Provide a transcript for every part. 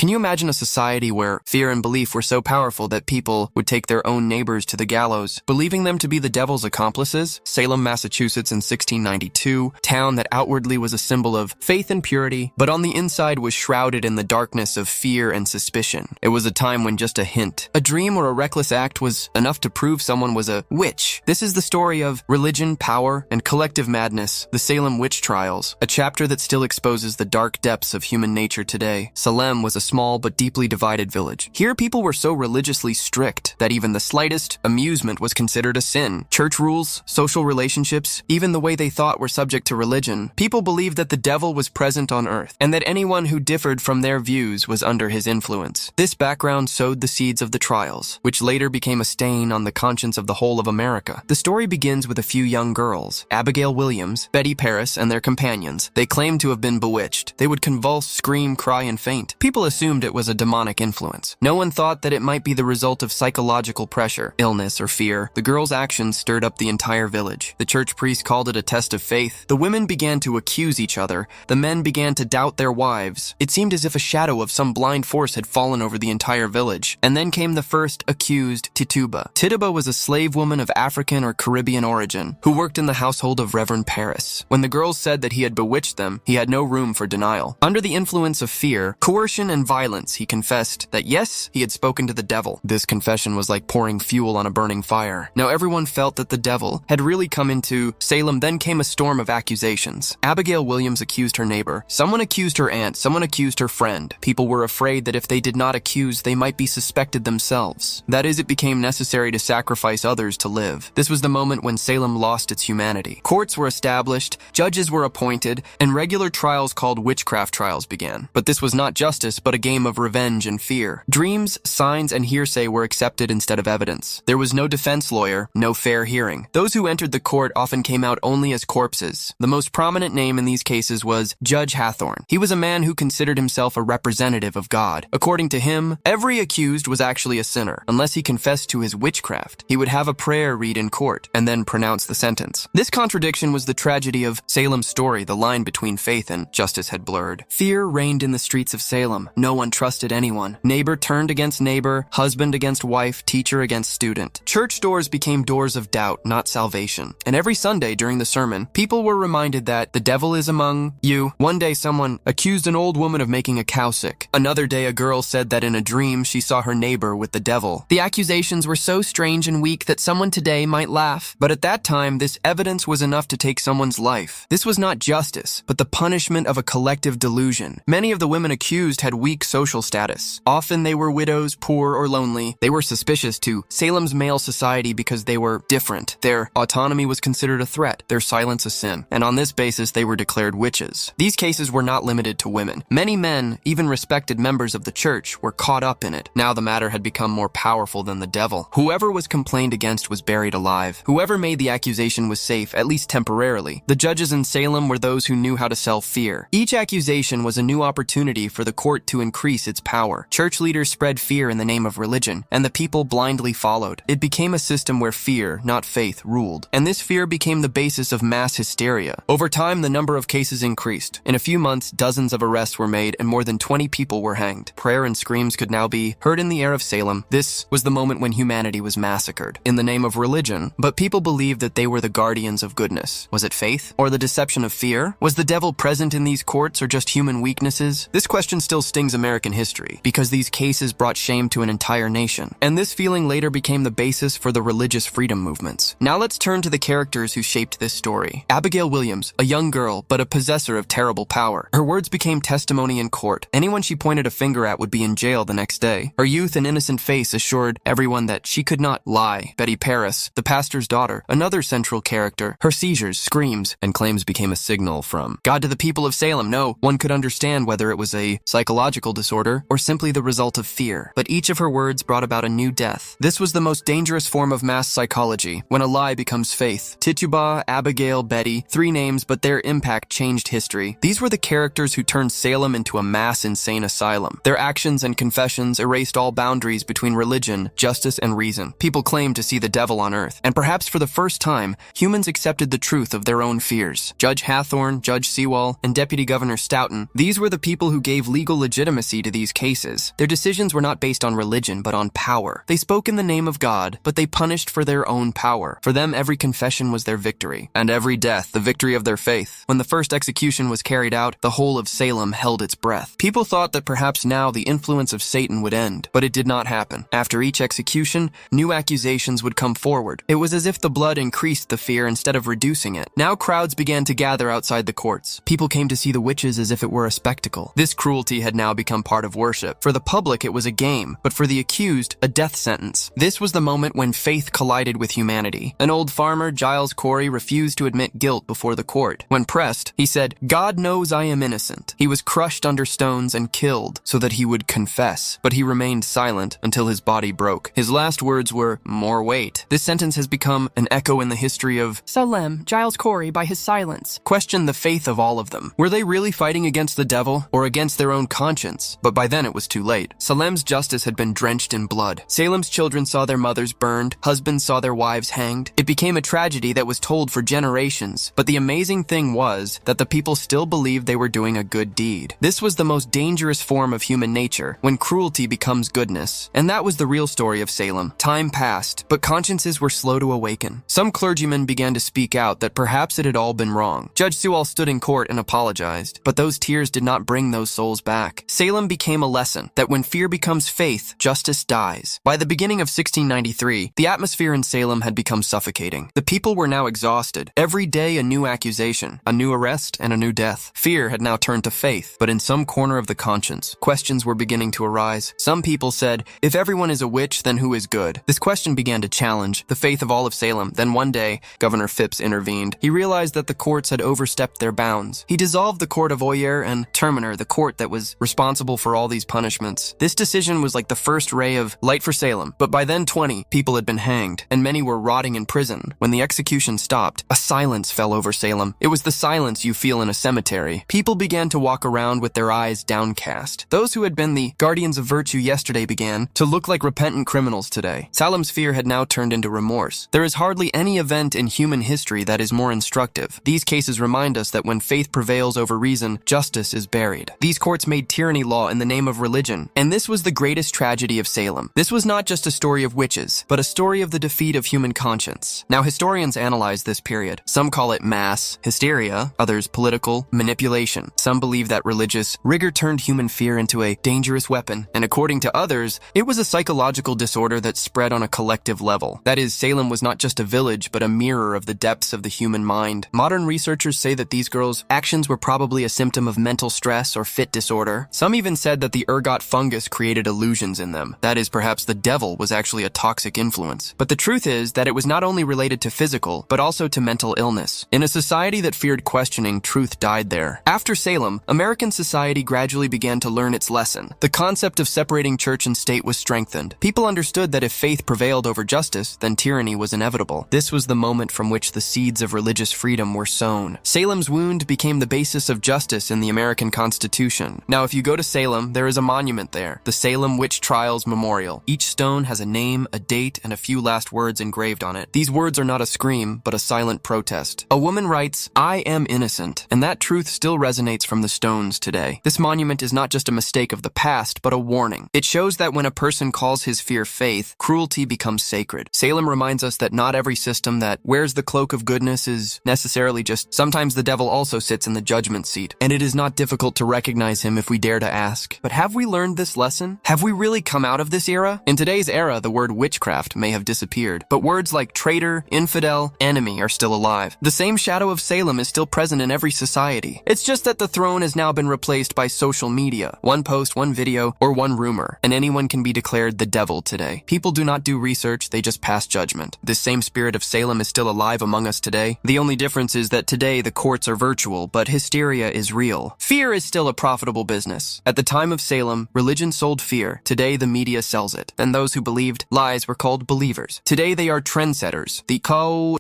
Can you imagine a society where fear and belief were so powerful that people would take their own neighbors to the gallows, believing them to be the devil's accomplices? Salem, Massachusetts in 1692, town that outwardly was a symbol of faith and purity, but on the inside was shrouded in the darkness of fear and suspicion. It was a time when just a hint, a dream, or a reckless act was enough to prove someone was a witch. This is the story of religion, power, and collective madness, the Salem Witch Trials, a chapter that still exposes the dark depths of human nature today. Salem was a small but deeply divided village. Here, people were so religiously strict that even the slightest amusement was considered a sin. Church rules, social relationships, even the way they thought were subject to religion. People believed that the devil was present on earth, and that anyone who differed from their views was under his influence. This background sowed the seeds of the trials, which later became a stain on the conscience of the whole of America. The story begins with a few young girls, Abigail Williams, Betty Paris, and their companions. They claimed to have been bewitched. They would convulse, scream, cry, and faint. People assumed it was a demonic influence. No one thought that it might be the result of psychological pressure, illness, or fear. The girls' actions stirred up the entire village. The church priest called it a test of faith. The women began to accuse each other. The men began to doubt their wives. It seemed as if a shadow of some blind force had fallen over the entire village. And then came the first accused, Tituba. Tituba was a slave woman of African or Caribbean origin who worked in the household of Reverend Paris. When the girls said that he had bewitched them, he had no room for denial. Under the influence of fear, coercion, and violence, he confessed that yes, he had spoken to the devil. This confession was like pouring fuel on a burning fire. Now everyone felt that the devil had really come into Salem. Then came a storm of accusations. Abigail Williams accused her neighbor. Someone accused her aunt. Someone accused her friend. People were afraid that if they did not accuse, they might be suspected themselves. That is, it became necessary to sacrifice others to live. This was the moment when Salem lost its humanity. Courts were established, judges were appointed, and regular trials called witchcraft trials began. But this was not justice, but a game of revenge and fear. Dreams, signs, and hearsay were accepted instead of evidence. There was no defense lawyer, no fair hearing. Those who entered the court often came out only as corpses. The most prominent name in these cases was Judge Hathorne. He was a man who considered himself a representative of God. According to him, every accused was actually a sinner. Unless he confessed to his witchcraft, he would have a prayer read in court and then pronounce the sentence. This contradiction was the tragedy of Salem's story. The line between faith and justice had blurred. Fear reigned in the streets of Salem. No one trusted anyone. Neighbor turned against neighbor, husband against wife, teacher against student. Church doors became doors of doubt, not salvation. And every Sunday during the sermon, people were reminded that the devil is among you. One day someone accused an old woman of making a cow sick. Another day a girl said that in a dream she saw her neighbor with the devil. The accusations were so strange and weak that someone today might laugh. But at that time, this evidence was enough to take someone's life. This was not justice, but the punishment of a collective delusion. Many of the women accused had weak social status. Often they were widows, poor, or lonely. They were suspicious to Salem's male society because they were different. Their autonomy was considered a threat, their silence a sin, and on this basis they were declared witches. These cases were not limited to women. Many men, even respected members of the church, were caught up in it. Now the matter had become more powerful than the devil. Whoever was complained against was buried alive. Whoever made the accusation was safe, at least temporarily. The judges in Salem were those who knew how to sell fear. Each accusation was a new opportunity for the court to increase its power. Church leaders spread fear in the name of religion, and the people blindly followed. It became a system where fear, not faith, ruled. And this fear became the basis of mass hysteria. Over time, the number of cases increased. In a few months, dozens of arrests were made and more than 20 people were hanged. Prayer and screams could now be heard in the air of Salem. This was the moment when humanity was massacred in the name of religion, but people believed that they were the guardians of goodness. Was it faith or the deception of fear? Was the devil present in these courts or just human weaknesses? This question still stings American history because these cases brought shame to an entire nation. And this feeling later became the basis for the religious freedom movements. Now let's turn to the characters who shaped this story. Abigail Williams, a young girl, but a possessor of terrible power. Her words became testimony in court. Anyone she pointed a finger at would be in jail the next day. Her youth and innocent face assured everyone that she could not lie. Betty Paris, the pastor's daughter, another central character. Her seizures, screams, and claims became a signal from God to the people of Salem. No one could understand whether it was a psychological disorder or simply the result of fear. But each of her words brought about a new death. This was the most dangerous form of mass psychology, when a lie becomes faith. Tituba, Abigail, Betty, three names, but their impact changed history. These were the characters who turned Salem into a mass insane asylum. Their actions and confessions erased all boundaries between religion, justice, and reason. People claimed to see the devil on earth, and perhaps for the first time, humans accepted the truth of their own fears. Judge Hathorne, Judge Sewall, and Deputy Governor Stoughton, these were the people who gave legal legitimacy legitimacy to these cases. Their decisions were not based on religion, but on power. They spoke in the name of God, but they punished for their own power. For them, every confession was their victory, and every death the victory of their faith. When the first execution was carried out, the whole of Salem held its breath. People thought that perhaps now the influence of Satan would end, but it did not happen. After each execution, new accusations would come forward. It was as if the blood increased the fear instead of reducing it. Now crowds began to gather outside the courts. People came to see the witches as if it were a spectacle. This cruelty had now become part of worship. For the public, it was a game, but for the accused, a death sentence. This was the moment when faith collided with humanity. An old farmer, Giles Corey, refused to admit guilt before the court. When pressed, he said, "God knows I am innocent." He was crushed under stones and killed so that he would confess, but he remained silent until his body broke. His last words were, "More weight." This sentence has become an echo in the history of Salem. Giles Corey, by his silence, questioned the faith of all of them. Were they really fighting against the devil or against their own conscience? But by then it was too late. Salem's justice had been drenched in blood. Salem's children saw their mothers burned. Husbands saw their wives hanged. It became a tragedy that was told for generations. But the amazing thing was that the people still believed they were doing a good deed. This was the most dangerous form of human nature, when cruelty becomes goodness. And that was the real story of Salem. Time passed, but consciences were slow to awaken. Some clergymen began to speak out that perhaps it had all been wrong. Judge Sewall stood in court and apologized, but those tears did not bring those souls back. Salem became a lesson that when fear becomes faith, justice dies. By the beginning of 1693, the atmosphere in Salem had become suffocating. The people were now exhausted. Every day a new accusation, a new arrest, and a new death. Fear had now turned to faith, but in some corner of the conscience, questions were beginning to arise. Some people said, if everyone is a witch, then who is good? This question began to challenge the faith of all of Salem. Then one day, Governor Phipps intervened. He realized that the courts had overstepped their bounds. He dissolved the court of Oyer and Terminer, the court that was responsible for all these punishments. This decision was like the first ray of light for Salem, but by then 20 people had been hanged, and many were rotting in prison. When the execution stopped, a silence fell over Salem. It was the silence you feel in a cemetery. People began to walk around with their eyes downcast. Those who had been the guardians of virtue yesterday began to look like repentant criminals today. Salem's fear had now turned into remorse. There is hardly any event in human history that is more instructive. These cases remind us that when faith prevails over reason, justice is buried. These courts made tyranny law in the name of religion, and this was the greatest tragedy of Salem. This was not just a story of witches, but a story of the defeat of human conscience. Now, historians analyze this period. Some call it mass hysteria, others political manipulation. Some believe that religious rigor turned human fear into a dangerous weapon, and according to others, it was a psychological disorder that spread on a collective level. That is, Salem was not just a village, but a mirror of the depths of the human mind. Modern researchers say that these girls' actions were probably a symptom of mental stress or fit disorder. Some even said that the ergot fungus created illusions in them. That is, perhaps the devil was actually a toxic influence. But the truth is that it was not only related to physical, but also to mental illness. In a society that feared questioning, truth died there. After Salem, American society gradually began to learn its lesson. The concept of separating church and state was strengthened. People understood that if faith prevailed over justice, then tyranny was inevitable. This was the moment from which the seeds of religious freedom were sown. Salem's wound became the basis of justice in the American Constitution. Now, if you go to Salem, there is a monument there, the Salem Witch Trials Memorial. Each stone has a name, a date, and a few last words engraved on it. These words are not a scream, but a silent protest. A woman writes, "I am innocent," and that truth still resonates from the stones today. This monument is not just a mistake of the past, but a warning. It shows that when a person calls his fear faith, cruelty becomes sacred. Salem reminds us that not every system that wears the cloak of goodness is necessarily just. Sometimes the devil also sits in the judgment seat, and it is not difficult to recognize him if we dare to ask. But have we learned this lesson? Have we really come out of this era? In today's era, the word witchcraft may have disappeared, but words like traitor, infidel, enemy are still alive. The same shadow of Salem is still present in every society. It's just that the throne has now been replaced by social media. One post, one video, or one rumor, and anyone can be declared the devil today. People do not do research, they just pass judgment. This same spirit of Salem is still alive among us today. The only difference is that today the courts are virtual, but hysteria is real. Fear is still a profitable business. At the time of Salem, religion sold fear. Today the media sells it, and those who believed lies were called believers. Today they are trendsetters. The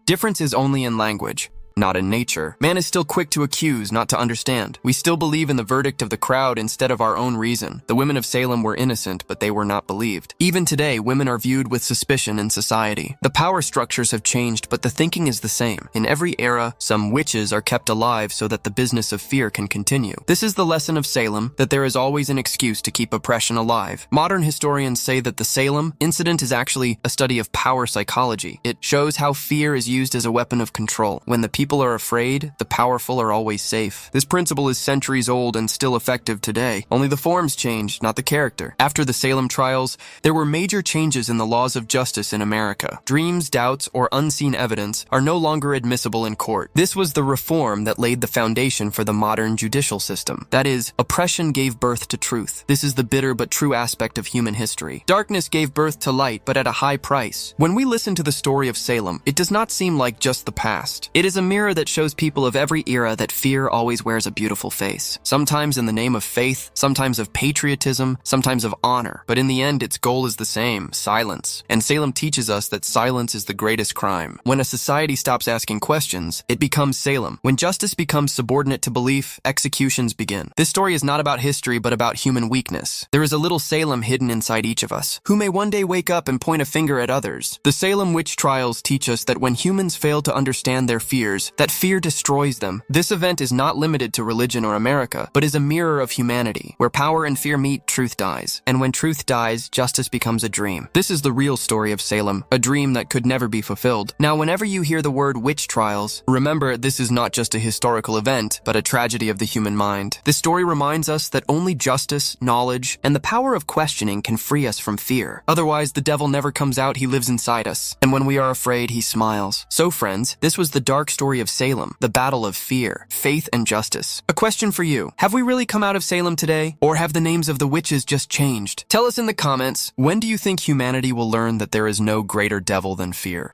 difference is only in language. not in nature. Man is still quick to accuse, not to understand. We still believe in the verdict of the crowd instead of our own reason. The women of Salem were innocent, but they were not believed. Even today, women are viewed with suspicion in society. The power structures have changed, but the thinking is the same. In every era, some witches are kept alive so that the business of fear can continue. This is the lesson of Salem, that there is always an excuse to keep oppression alive. Modern historians say that the Salem incident is actually a study of power psychology. It shows how fear is used as a weapon of control. When the people are afraid, the powerful are always safe. This principle is centuries old and still effective today. Only the forms changed, not the character. After the Salem trials, there were major changes in the laws of justice in America. Dreams, doubts, or unseen evidence are no longer admissible in court. This was the reform that laid the foundation for the modern judicial system. That is, oppression gave birth to truth. This is the bitter but true aspect of human history. Darkness gave birth to light, but at a high price. When we listen to the story of Salem, it does not seem like just the past. It is a mirror that shows people of every era that fear always wears a beautiful face. Sometimes in the name of faith, sometimes of patriotism, sometimes of honor. But in the end, its goal is the same: silence. And Salem teaches us that silence is the greatest crime. When a society stops asking questions, it becomes Salem. When justice becomes subordinate to belief, executions begin. This story is not about history, but about human weakness. There is a little Salem hidden inside each of us, who may one day wake up and point a finger at others. The Salem Witch Trials teach us that when humans fail to understand their fears, that fear destroys them. This event is not limited to religion or America, but is a mirror of humanity. Where power and fear meet, truth dies. And when truth dies, justice becomes a dream. This is the real story of Salem, a dream that could never be fulfilled. Now, whenever you hear the word witch trials, remember this is not just a historical event, but a tragedy of the human mind. This story reminds us that only justice, knowledge, and the power of questioning can free us from fear. Otherwise, the devil never comes out, he lives inside us. And when we are afraid, he smiles. So friends, this was the dark story of Salem, the battle of fear, faith, and justice. A question for you: have we really come out of Salem today? Or have the names of the witches just changed? Tell us in the comments, when do you think humanity will learn that there is no greater devil than fear?